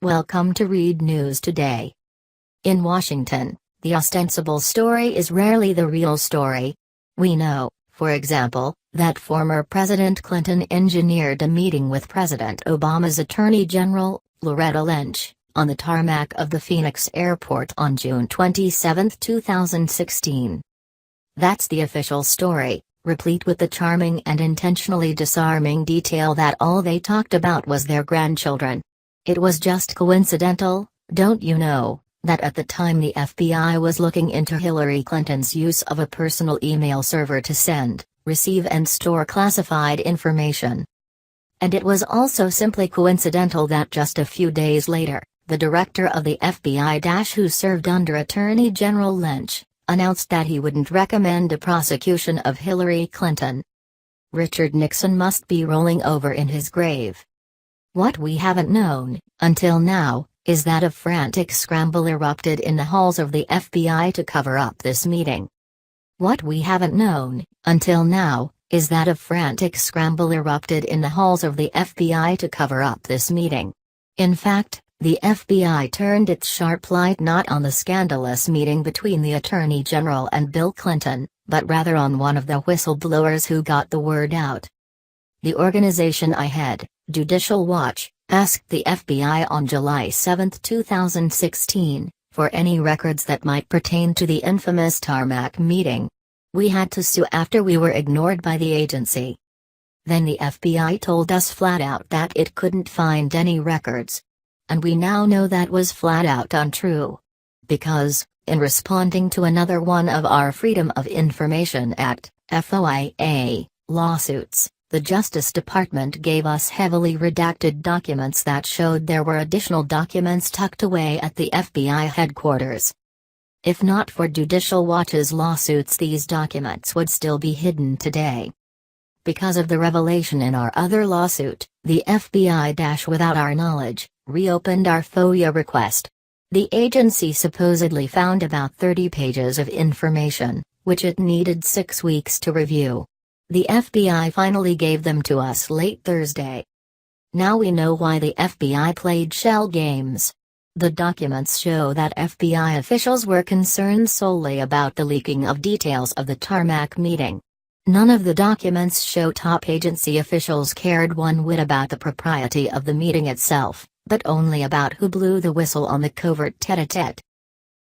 Welcome to Read News Today. In Washington, the ostensible story is rarely the real story. We know, for example, that former President Clinton engineered a meeting with President Obama's Attorney General, Loretta Lynch, on the tarmac of the Phoenix airport on June 27, 2016. That's the official story, replete with the charming and intentionally disarming detail that all they talked about was their grandchildren. It was just coincidental, don't you know, that at the time the FBI was looking into Hillary Clinton's use of a personal email server to send, receive and store classified information. And it was also simply coincidental that just a few days later, the director of the FBI who served under Attorney General Lynch, announced that he wouldn't recommend a prosecution of Hillary Clinton. Richard Nixon must be rolling over in his grave. What we haven't known, until now, is that a frantic scramble erupted in the halls of the FBI to cover up this meeting. What we haven't known, until now, is that a frantic scramble erupted in the halls of the FBI to cover up this meeting. In fact, the FBI turned its sharp light not on the scandalous meeting between the Attorney General and Bill Clinton, but rather on one of the whistleblowers who got the word out. The organization I head, Judicial Watch, asked the FBI on July 7, 2016, for any records that might pertain to the infamous tarmac meeting. We had to sue after we were ignored by the agency. Then the FBI told us flat out that it couldn't find any records. And we now know that was flat out untrue. Because, in responding to another one of our Freedom of Information Act, FOIA, lawsuits, the Justice Department gave us heavily redacted documents that showed there were additional documents tucked away at the FBI headquarters. If not for Judicial Watch's lawsuits, these documents would still be hidden today. Because of the revelation in our other lawsuit, the FBI, without our knowledge, reopened our FOIA request. The agency supposedly found about 30 pages of information, which it needed 6 weeks to review. The FBI finally gave them to us late Thursday. Now we know why the FBI played shell games. The documents show that FBI officials were concerned solely about the leaking of details of the tarmac meeting. None of the documents show top agency officials cared one whit about the propriety of the meeting itself, but only about who blew the whistle on the covert tête-à-tête.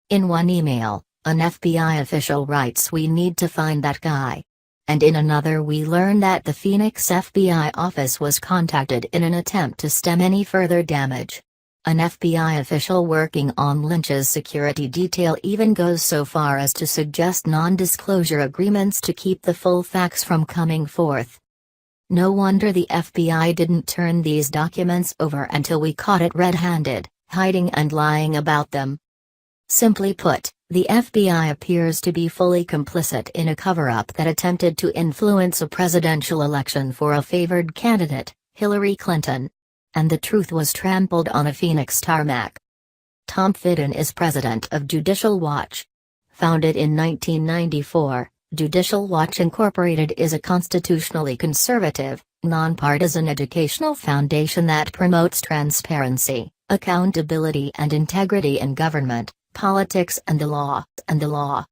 In one email, an FBI official writes, "We need to find that guy." And in another we learn that the Phoenix FBI office was contacted in an attempt to stem any further damage. An FBI official working on Lynch's security detail even goes so far as to suggest non-disclosure agreements to keep the full facts from coming forth. No wonder the FBI didn't turn these documents over until we caught it red-handed, hiding and lying about them. Simply put, the FBI appears to be fully complicit in a cover-up that attempted to influence a presidential election for a favored candidate, Hillary Clinton. And the truth was trampled on a Phoenix tarmac. Tom FITTON is president of Judicial Watch. Founded in 1994, Judicial Watch Incorporated is a constitutionally conservative, nonpartisan educational foundation that promotes transparency, accountability and integrity in government, politics and the law.